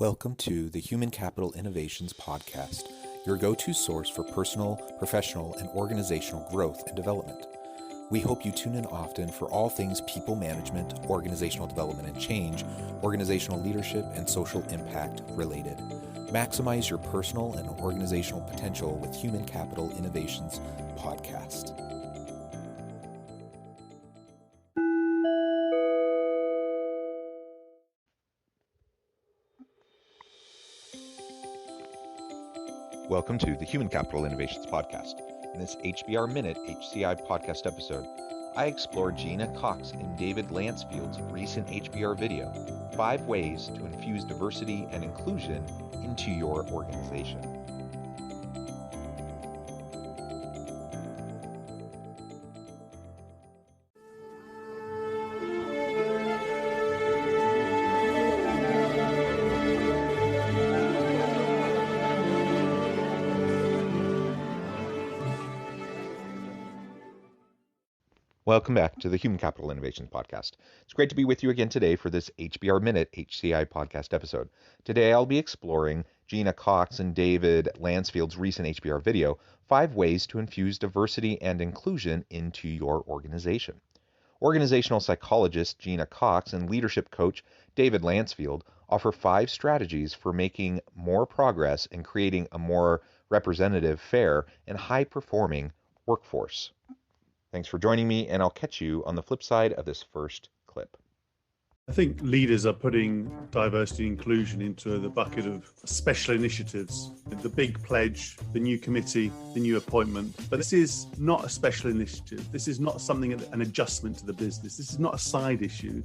Welcome to the Human Capital Innovations Podcast, your go-to source for personal, professional, and organizational growth and development. We hope you tune in often for all things people management, organizational development and change, organizational leadership, and social impact related. Maximize your personal and organizational potential with Human Capital Innovations Podcast. Welcome to the Human Capital Innovations Podcast. In this HBR Minute HCI podcast episode, I explore Gena Cox and David Lancefield's recent HBR video, 5 Ways to Infuse Diversity and Inclusion into Your Organization. Welcome back to the Human Capital Innovations Podcast. It's great to be with you again today for this HBR Minute HCI podcast episode. Today I'll be exploring Gena Cox and David Lancefield's recent HBR video, 5 Ways to Infuse Diversity and Inclusion into Your Organization. Organizational psychologist Gena Cox and leadership coach David Lancefield offer 5 strategies for making more progress in creating a more representative, fair, and high-performing workforce. Thanks for joining me, and I'll catch you on the flip side of this first clip. I think leaders are putting diversity and inclusion into the bucket of special initiatives, the big pledge, the new committee, the new appointment. But this is not a special initiative. This is not something, an adjustment to the business. This is not a side issue.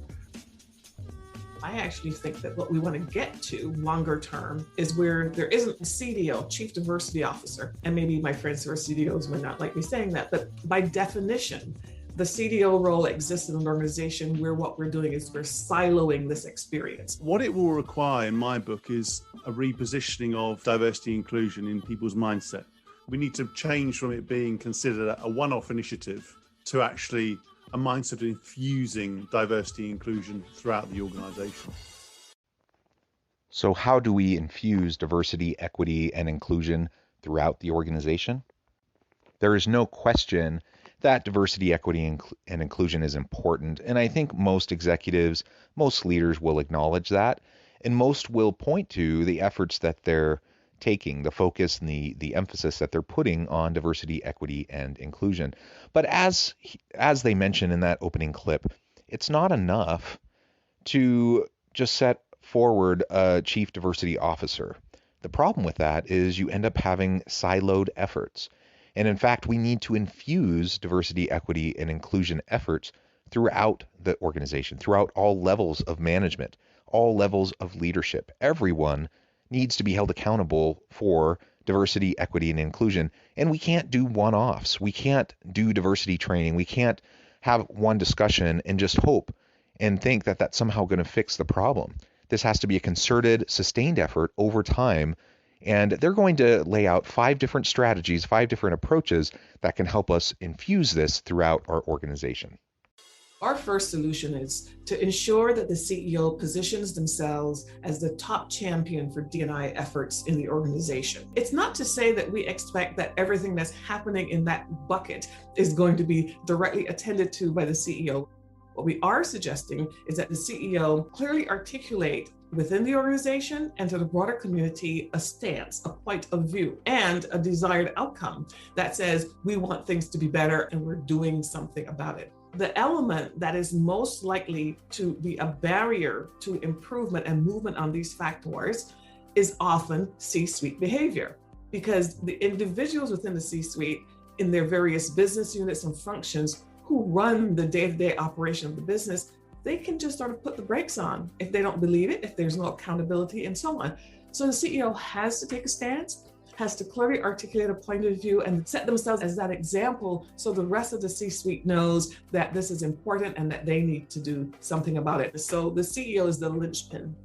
I actually think that what we want to get to longer term is where there isn't a CDO, Chief Diversity Officer, and maybe my friends who are CDOs might not like me saying that, but by definition, the CDO role exists in an organization where what we're doing is we're siloing this experience. What it will require in my book is a repositioning of diversity and inclusion in people's mindset. We need to change from it being considered a one-off initiative to actually a mindset of infusing diversity and inclusion throughout the organization. So how do we infuse diversity, equity, and inclusion throughout the organization? There is no question that diversity, equity, and inclusion is important, and I think most executives, most leaders will acknowledge that, and most will point to the efforts that they're taking, the focus and the emphasis that they're putting on diversity, equity, and inclusion. But as they mentioned in that opening clip, it's not enough to just set forward a chief diversity officer. The problem with that is you end up having siloed efforts. And in fact, we need to infuse diversity, equity, and inclusion efforts throughout the organization, throughout all levels of management, all levels of leadership. Everyone needs to be held accountable for diversity, equity, and inclusion. And we can't do one-offs. We can't do diversity training. We can't have one discussion and just hope and think that that's somehow going to fix the problem. This has to be a concerted, sustained effort over time. And they're going to lay out 5 different strategies, 5 different approaches that can help us infuse this throughout our organization. Our first solution is to ensure that the CEO positions themselves as the top champion for D&I efforts in the organization. It's not to say that we expect that everything that's happening in that bucket is going to be directly attended to by the CEO. What we are suggesting is that the CEO clearly articulate within the organization and to the broader community a stance, a point of view, and a desired outcome that says we want things to be better and we're doing something about it. The element that is most likely to be a barrier to improvement and movement on these factors is often C-suite behavior, because the individuals within the C-suite in their various business units and functions who run the day-to-day operation of the business, they can just sort of put the brakes on if they don't believe it, if there's no accountability, and so on. So the CEO has to take a stance, has to clearly articulate a point of view and set themselves as that example so the rest of the C-suite knows that this is important and that they need to do something about it. So the CEO is the linchpin.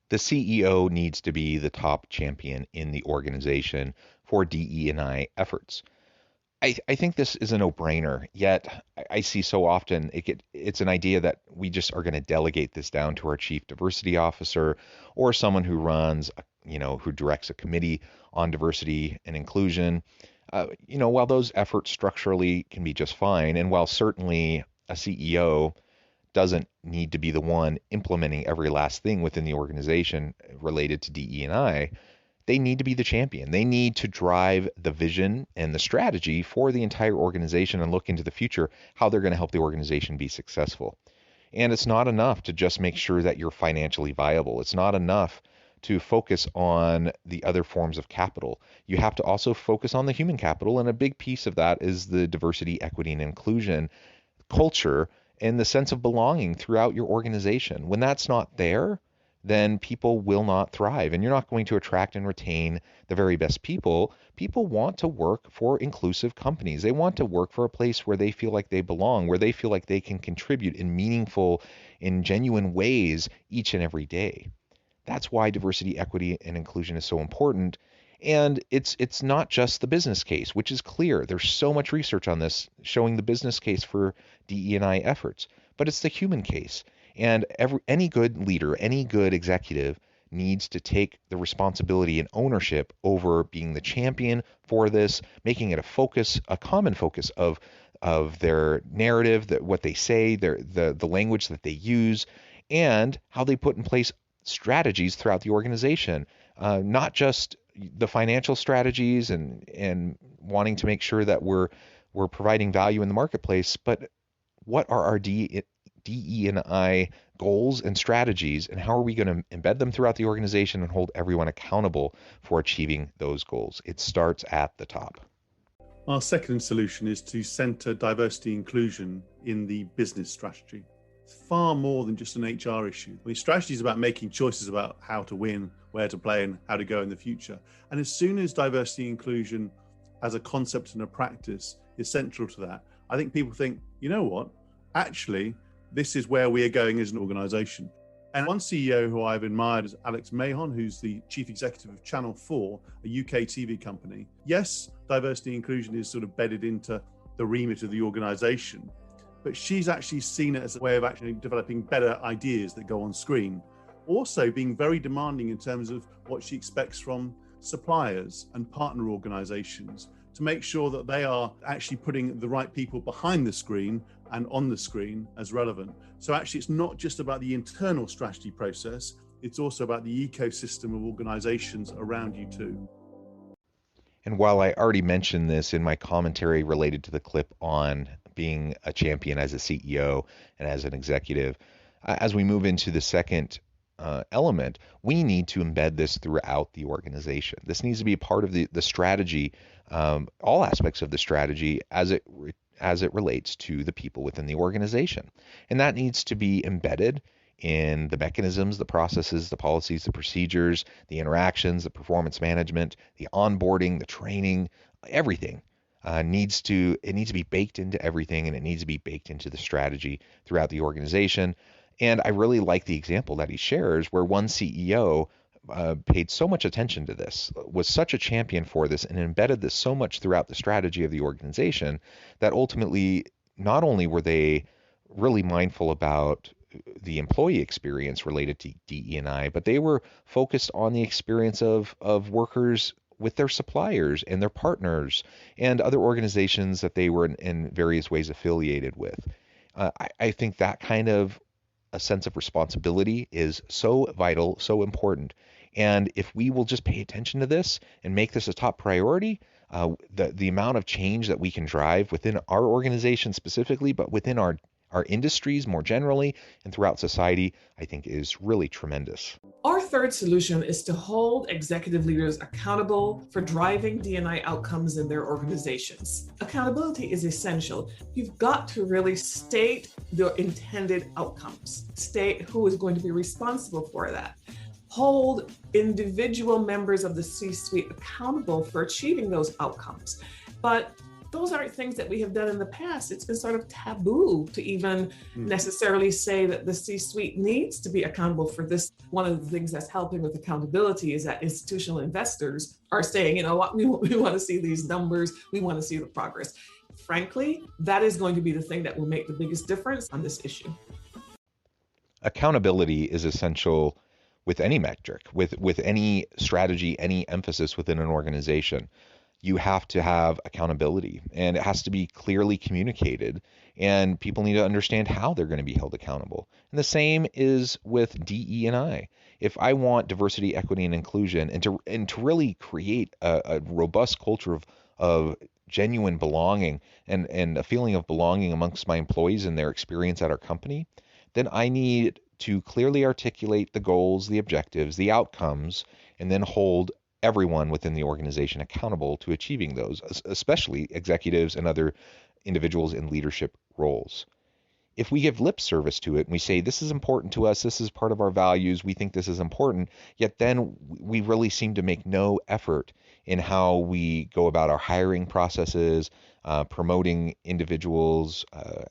The CEO needs to be the top champion in the organization for DE&I efforts. I think this is a no-brainer, yet I see so often it's an idea that we just are going to delegate this down to our chief diversity officer or someone who runs, who directs a committee on diversity and inclusion. While those efforts structurally can be just fine, and while certainly a CEO doesn't need to be the one implementing every last thing within the organization related to DE&I, they need to be the champion. They need to drive the vision and the strategy for the entire organization and look into the future, how they're going to help the organization be successful. And it's not enough to just make sure that you're financially viable. It's not enough to focus on the other forms of capital. You have to also focus on the human capital, and a big piece of that is the diversity, equity, and inclusion culture and the sense of belonging throughout your organization. When that's not there, then people will not thrive, and you're not going to attract and retain the very best people. People want to work for inclusive companies. They want to work for a place where they feel like they belong, where they feel like they can contribute in meaningful, in genuine ways each and every day. That's why diversity, equity, and inclusion is so important. And it's not just the business case, which is clear. There's so much research on this showing the business case for DE&I efforts, but it's the human case. And any good leader, any good executive needs to take the responsibility and ownership over being the champion for this, making it a focus, a common focus of their narrative, that what they say, the language that they use, and how they put in place strategies throughout the organization, not just the financial strategies and wanting to make sure that we're providing value in the marketplace, but what are our DE&I goals and strategies, and how are we going to embed them throughout the organization and hold everyone accountable for achieving those goals? It starts at the top. Our second solution is to center diversity inclusion in the business strategy. It's far more than just an HR issue. I mean, strategy is about making choices about how to win, where to play, and how to go in the future. And as soon as diversity inclusion as a concept and a practice is central to that, I think people think, you know what, actually, this is where we are going as an organization. And one CEO who I've admired is Alex Mahon, who's the chief executive of Channel 4, a UK TV company. Yes, diversity and inclusion is sort of bedded into the remit of the organization, but she's actually seen it as a way of actually developing better ideas that go on screen. Also being very demanding in terms of what she expects from suppliers and partner organizations to make sure that they are actually putting the right people behind the screen and on the screen as relevant. So actually it's not just about the internal strategy process, it's also about the ecosystem of organizations around you too. And while I already mentioned this in my commentary related to the clip on being a champion as a CEO and as an executive, as we move into the second element, we need to embed this throughout the organization. This needs to be a part of the strategy, all aspects of the strategy as it relates to the people within the organization. And that needs to be embedded in the mechanisms, the processes, the policies, the procedures, the interactions, the performance management, the onboarding, the training, everything. Needs to be baked into everything, and it needs to be baked into the strategy throughout the organization. And I really like the example that he shares where one CEO paid so much attention to this, was such a champion for this, and embedded this so much throughout the strategy of the organization that ultimately not only were they really mindful about the employee experience related to DE&I, but they were focused on the experience of workers with their suppliers and their partners and other organizations that they were in various ways affiliated with. I think that kind of a sense of responsibility is so vital, so important. And if we will just pay attention to this and make this a top priority, the amount of change that we can drive within our organization specifically, but within our industries more generally and throughout society, I think is really tremendous. Our third solution is to hold executive leaders accountable for driving D&I outcomes in their organizations. Accountability is essential. You've got to really state the intended outcomes, state who is going to be responsible for that. Hold individual members of the C-suite accountable for achieving those outcomes. But those aren't things that we have done in the past. It's been sort of taboo to even necessarily say that the C-suite needs to be accountable for this. One of the things that's helping with accountability is that institutional investors are saying, you know what, we want to see these numbers, we want to see the progress. Frankly, that is going to be the thing that will make the biggest difference on this issue. Accountability is essential with any metric, with any strategy, any emphasis within an organization. You have to have accountability, and it has to be clearly communicated, and people need to understand how they're going to be held accountable. And the same is with DE&I. If I want diversity, equity, and inclusion, and to really create a robust culture of genuine belonging and a feeling of belonging amongst my employees and their experience at our company, then I need to clearly articulate the goals, the objectives, the outcomes, and then hold everyone within the organization accountable to achieving those, especially executives and other individuals in leadership roles. If we give lip service to it and we say, this is important to us, this is part of our values, we think this is important, yet then we really seem to make no effort in how we go about our hiring processes, promoting individuals,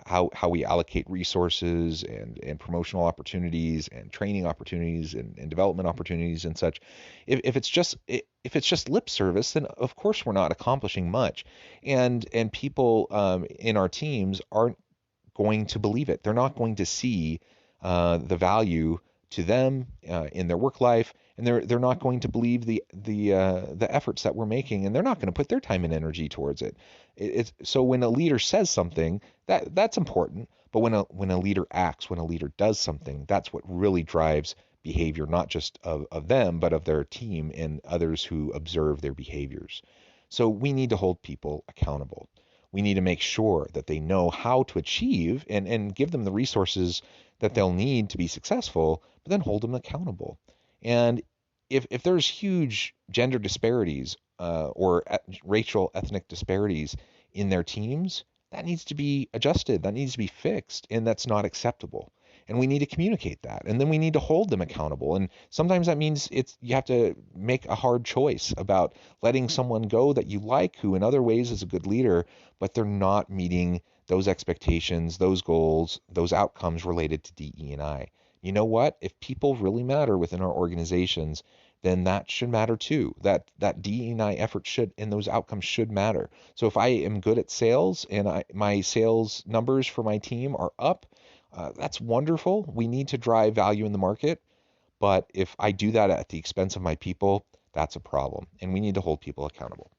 how we allocate resources and promotional opportunities and training opportunities and development opportunities and such. If it's just lip service, then of course we're not accomplishing much, and people in our teams aren't going to believe it. They're not going to see the value to them in their work life, and they're not going to believe the efforts that we're making, and they're not going to put their time and energy towards it. So when a leader says something, that's important, but when a leader acts, when a leader does something, that's what really drives behavior, not just of them, but of their team and others who observe their behaviors. So we need to hold people accountable. We need to make sure that they know how to achieve and give them the resources that they'll need to be successful, but then hold them accountable. And if there's huge gender disparities or racial ethnic disparities in their teams, that needs to be adjusted, that needs to be fixed, and that's not acceptable. And we need to communicate that, and then we need to hold them accountable. And sometimes that means you have to make a hard choice about letting someone go that you like, who in other ways is a good leader, but they're not meeting those expectations, those goals, those outcomes related to DE&I. You know what? If people really matter within our organizations, then that should matter too. That DE&I effort should, and those outcomes should matter. So if I am good at sales and my sales numbers for my team are up, that's wonderful. We need to drive value in the market. But if I do that at the expense of my people, that's a problem. And we need to hold people accountable.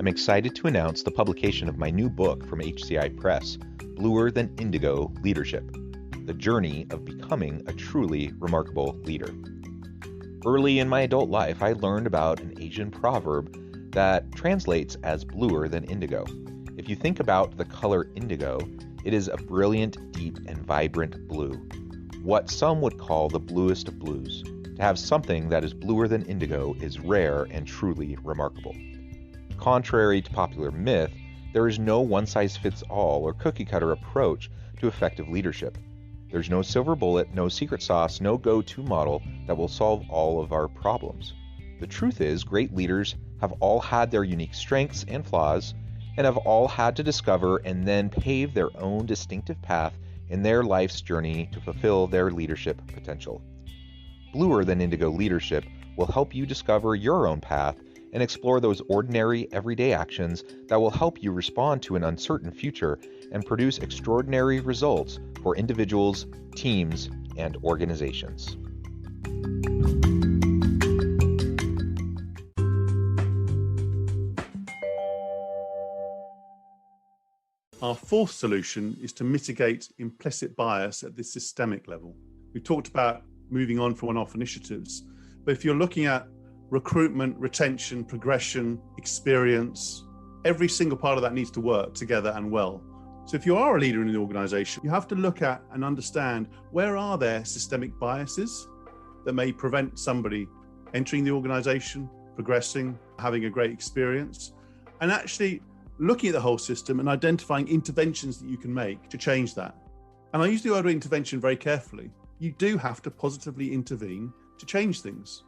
I'm excited to announce the publication of my new book from HCI Press, Bluer Than Indigo Leadership: The Journey of Becoming a Truly Remarkable Leader. Early in my adult life, I learned about an Asian proverb that translates as bluer than indigo. If you think about the color indigo, it is a brilliant, deep, and vibrant blue, what some would call the bluest of blues. To have something that is bluer than indigo is rare and truly remarkable. Contrary to popular myth, there is no one-size-fits-all or cookie-cutter approach to effective leadership. There's no silver bullet, no secret sauce, no go-to model that will solve all of our problems. The truth is, great leaders have all had their unique strengths and flaws, and have all had to discover and then pave their own distinctive path in their life's journey to fulfill their leadership potential. Bluer Than Indigo Leadership will help you discover your own path and explore those ordinary, everyday actions that will help you respond to an uncertain future and produce extraordinary results for individuals, teams, and organizations. Our fourth solution is to mitigate implicit bias at the systemic level. We've talked about moving on from one-off initiatives, but if you're looking at recruitment, retention, progression, experience, every single part of that needs to work together and well. So if you are a leader in the organization, you have to look at and understand, where are there systemic biases that may prevent somebody entering the organization, progressing, having a great experience, and actually looking at the whole system and identifying interventions that you can make to change that. And I use the word intervention very carefully. You do have to positively intervene to change things.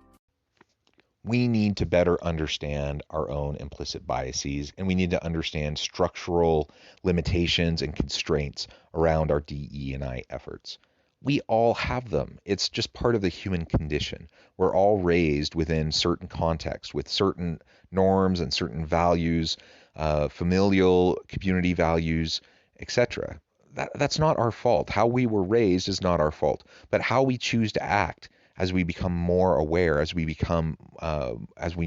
We need to better understand our own implicit biases, and we need to understand structural limitations and constraints around our DE&I efforts. We all have them. It's just part of the human condition. We're all raised within certain contexts with certain norms and certain values, familial, community values, etc. That's not our fault. How we were raised is not our fault, but how we choose to act as we become more aware, as we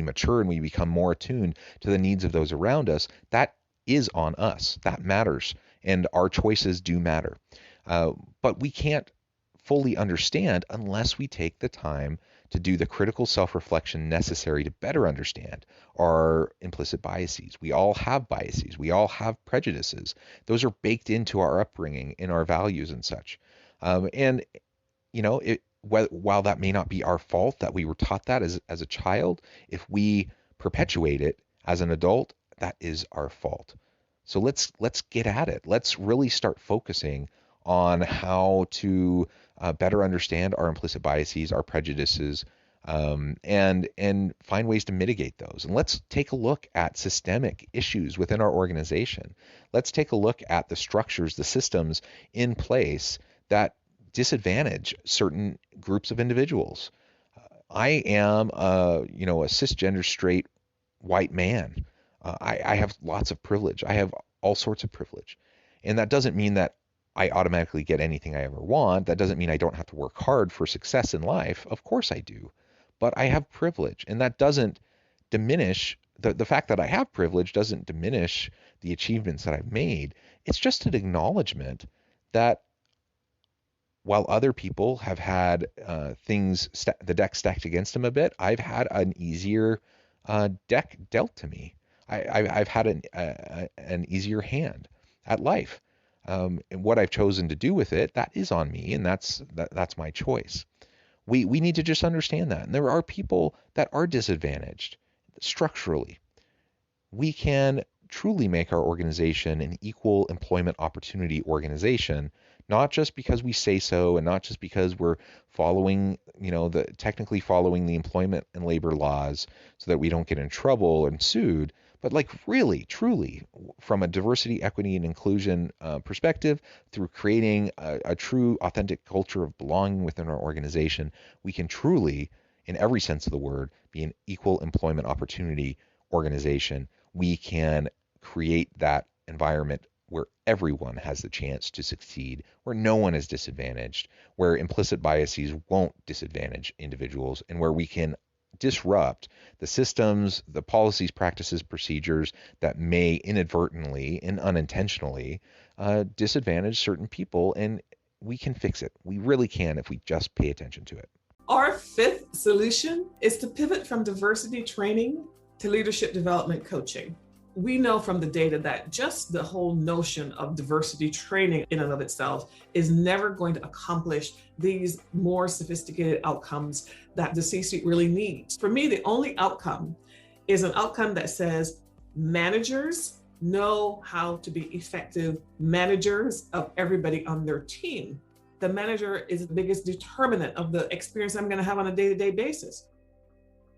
mature and we become more attuned to the needs of those around us, that is on us. That matters, and our choices do matter. But we can't fully understand unless we take the time to do the critical self-reflection necessary to better understand our implicit biases. We all have biases. We all have prejudices. Those are baked into our upbringing, in our values and such. And, you know, while that may not be our fault that we were taught that as a child, if we perpetuate it as an adult, that is our fault. So let's get at it. Let's really start focusing on how to better understand our implicit biases, our prejudices, and find ways to mitigate those. And let's take a look at systemic issues within our organization. Let's take a look at the structures, the systems in place that disadvantage certain groups of individuals. I am, a cisgender straight white man. I have lots of privilege. I have all sorts of privilege. And that doesn't mean that I automatically get anything I ever want. That doesn't mean I don't have to work hard for success in life. Of course I do. But I have privilege, and that doesn't diminish, the fact that I have privilege doesn't diminish the achievements that I've made. It's just an acknowledgement that while other people have had the deck stacked against them a bit, I've had an easier deck dealt to me. I've had an easier hand at life. And what I've chosen to do with it, that is on me, and that's my choice. We need to just understand that. And there are people that are disadvantaged structurally. We can truly make our organization an equal employment opportunity organization, not just because we say so, and not just because we're following, technically following the employment and labor laws so that we don't get in trouble and sued, but like really, truly, from a diversity, equity, and inclusion perspective, through creating a true, authentic culture of belonging within our organization, we can truly, in every sense of the word, be an equal employment opportunity organization. We can create that environment where everyone has the chance to succeed, where no one is disadvantaged, where implicit biases won't disadvantage individuals, and where we can disrupt the systems, the policies, practices, procedures that may inadvertently and unintentionally disadvantage certain people, and we can fix it. We really can if we just pay attention to it. Our fifth solution is to pivot from diversity training to leadership development coaching. We know from the data that just the whole notion of diversity training in and of itself is never going to accomplish these more sophisticated outcomes that the C-suite really needs. For me, the only outcome is an outcome that says managers know how to be effective managers of everybody on their team. The manager is the biggest determinant of the experience I'm going to have on a day-to-day basis.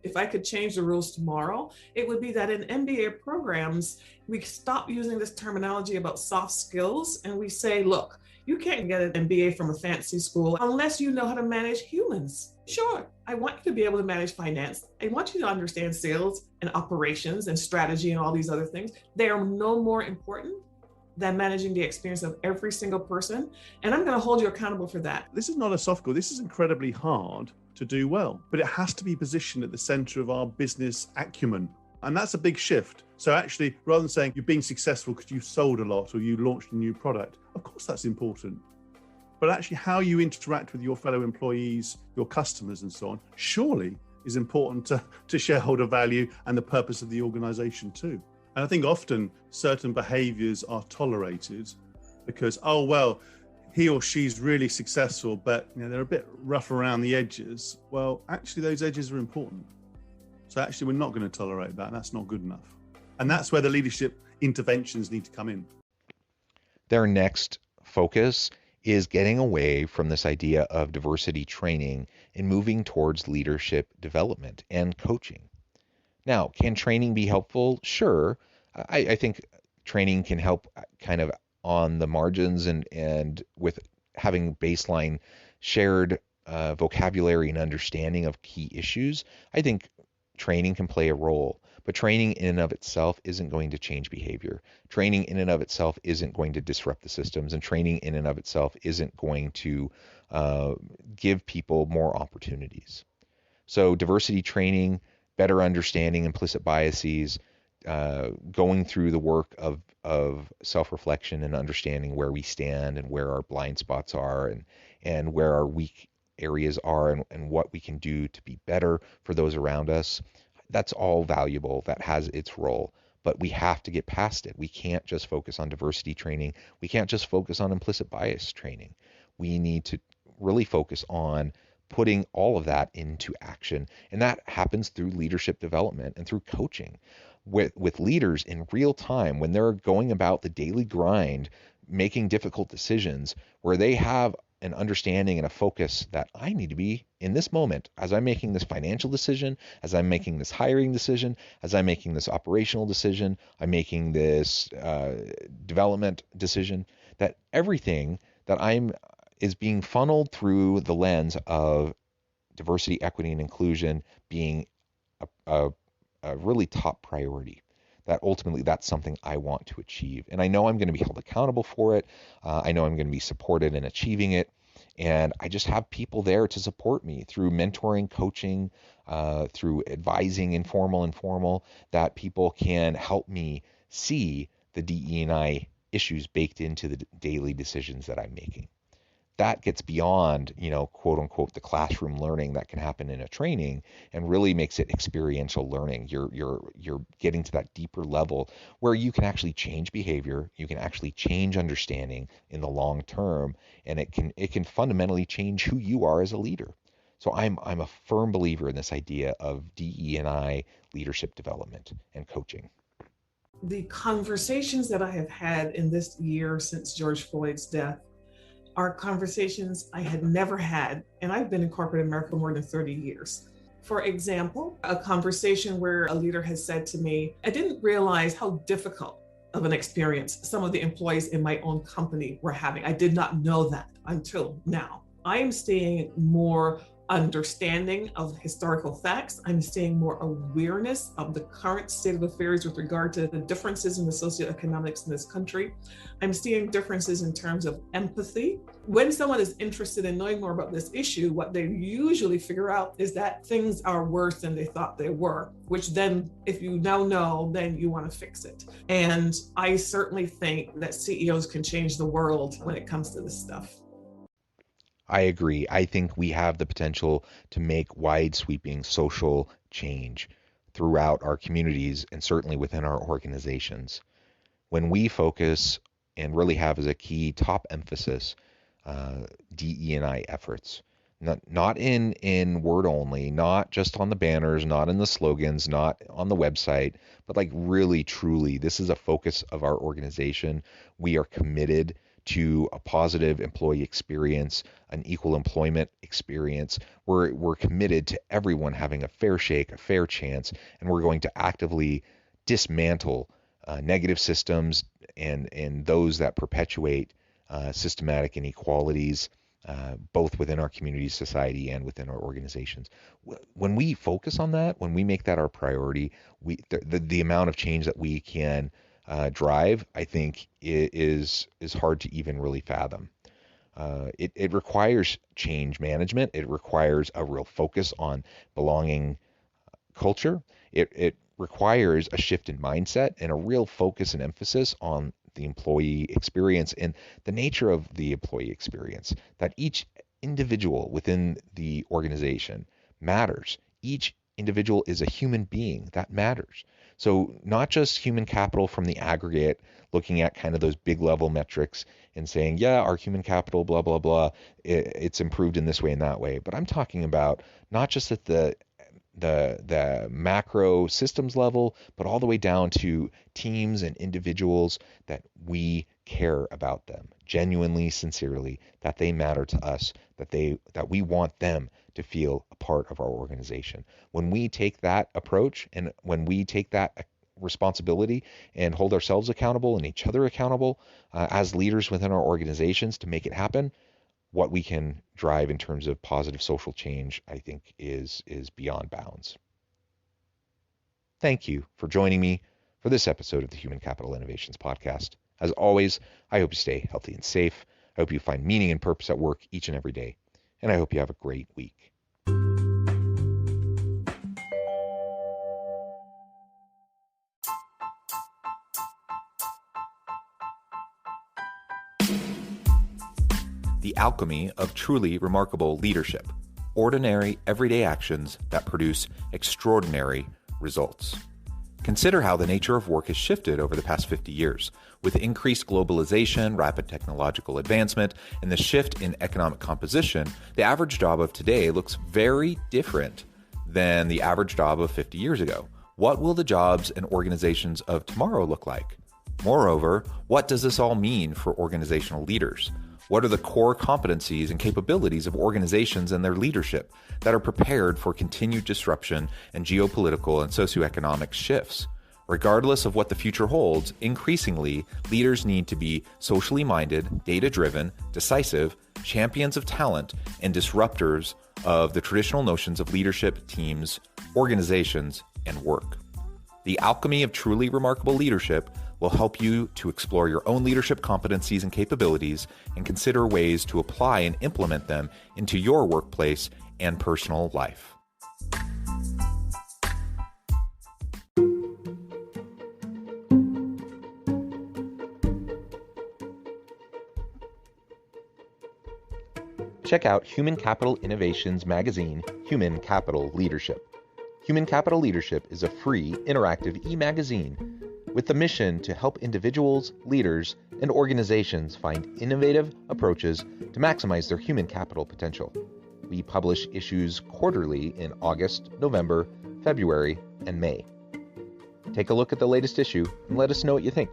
If I could change the rules tomorrow, it would be that in MBA programs, we stop using this terminology about soft skills and we say, look, you can't get an MBA from a fancy school unless you know how to manage humans. Sure, I want you to be able to manage finance. I want you to understand sales and operations and strategy and all these other things. They are no more important than managing the experience of every single person. And I'm going to hold you accountable for that. This is not a soft skill. This is incredibly hard to do well, but it has to be positioned at the center of our business acumen. And that's a big shift. So actually, rather than saying you're being successful because you sold a lot or you launched a new product, of course that's important. But actually how you interact with your fellow employees, your customers and so on, surely is important to shareholder value and the purpose of the organization too. And I think often certain behaviors are tolerated because, oh, well, he or she's really successful, but they're a bit rough around the edges. Well, actually, those edges are important. So actually, we're not going to tolerate that. That's not good enough. And that's where the leadership interventions need to come in. Their next focus is getting away from this idea of diversity training and moving towards leadership development and coaching. Now, can training be helpful? Sure. I think training can help kind of on the margins and with having baseline shared vocabulary and understanding of key issues. I think training can play a role, but training in and of itself isn't going to change behavior. Training in and of itself isn't going to disrupt the systems, and training in and of itself isn't going to give people more opportunities. So diversity training, better understanding implicit biases, going through the work of self-reflection and understanding where we stand and where our blind spots are and where our weak areas are and what we can do to be better for those around us. That's all valuable. That has its role. But we have to get past it. We can't just focus on diversity training. We can't just focus on implicit bias training. We need to really focus on putting all of that into action. And that happens through leadership development and through coaching with leaders in real time when they're going about the daily grind, making difficult decisions where they have an understanding and a focus that I need to be in this moment as I'm making this financial decision, as I'm making this hiring decision, as I'm making this operational decision, I'm making this development decision, that everything that I'm is being funneled through the lens of diversity, equity, and inclusion being a really top priority. That ultimately that's something I want to achieve. And I know I'm going to be held accountable for it. I know I'm going to be supported in achieving it. And I just have people there to support me through mentoring, coaching, through advising, informal and formal, that people can help me see the DE&I issues baked into the daily decisions that I'm making. That gets beyond, quote unquote, the classroom learning that can happen in a training and really makes it experiential learning. You're getting to that deeper level where you can actually change behavior, you can actually change understanding in the long term, and it can fundamentally change who you are as a leader. So I'm a firm believer in this idea of DE&I leadership development and coaching. The conversations that I have had in this year since George Floyd's death are conversations I had never had, and I've been in corporate America more than 30 years. For example, a conversation where a leader has said to me, I didn't realize how difficult of an experience some of the employees in my own company were having. I did not know that until now. I am seeing more understanding of historical facts. I'm seeing more awareness of the current state of affairs with regard to the differences in the socioeconomics in this country. I'm seeing differences in terms of empathy. When someone is interested in knowing more about this issue, what they usually figure out is that things are worse than they thought they were, which then, if you now know, then you want to fix it. And I certainly think that CEOs can change the world when it comes to this stuff. I agree. I think we have the potential to make wide-sweeping social change throughout our communities and certainly within our organizations. When we focus and really have as a key top emphasis DE&I efforts, not in word only, not just on the banners, not in the slogans, not on the website, but like really, truly, this is a focus of our organization. We are committed to a positive employee experience, an equal employment experience. We're committed to everyone having a fair shake, a fair chance, and we're going to actively dismantle negative systems and those that perpetuate systematic inequalities, both within our community, society, and within our organizations. When we focus on that, when we make that our priority, the amount of change that we can drive, I think, is hard to even really fathom. It requires change management. It requires a real focus on belonging culture. It requires a shift in mindset and a real focus and emphasis on the employee experience and the nature of the employee experience, that each individual within the organization matters. Each individual is a human being that matters. So not just human capital from the aggregate, looking at kind of those big level metrics and saying, yeah, our human capital, blah, blah, blah, it's improved in this way and that way. But I'm talking about not just at the the macro systems level, but all the way down to teams and individuals, that we care about them genuinely, sincerely, that they matter to us, that we want them to feel a part of our organization. When we take that approach, and when we take that responsibility and hold ourselves accountable and each other accountable as leaders within our organizations to make it happen, what we can drive in terms of positive social change, I think, is beyond bounds. Thank you for joining me for this episode of the Human Capital Innovations Podcast. As always, I hope you stay healthy and safe. I hope you find meaning and purpose at work each and every day. And I hope you have a great week. The alchemy of truly remarkable leadership. Ordinary, everyday actions that produce extraordinary results. Consider how the nature of work has shifted over the past 50 years. With increased globalization, rapid technological advancement, and the shift in economic composition, the average job of today looks very different than the average job of 50 years ago. What will the jobs and organizations of tomorrow look like? Moreover, what does this all mean for organizational leaders? What are the core competencies and capabilities of organizations and their leadership that are prepared for continued disruption and geopolitical and socioeconomic shifts? Regardless of what the future holds, increasingly, leaders need to be socially minded, data-driven, decisive, champions of talent, and disruptors of the traditional notions of leadership, teams, organizations, and work. The alchemy of truly remarkable leadership will help you to explore your own leadership competencies and capabilities and consider ways to apply and implement them into your workplace and personal life. Check out Human Capital Innovations magazine, Human Capital Leadership. Human Capital Leadership is a free, interactive e-magazine with the mission to help individuals, leaders, and organizations find innovative approaches to maximize their human capital potential. We publish issues quarterly in August, November, February, and May. Take a look at the latest issue and let us know what you think.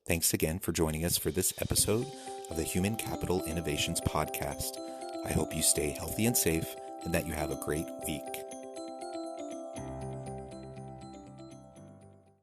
Thanks again for joining us for this episode of the Human Capital Innovations Podcast. I hope you stay healthy and safe and that you have a great week.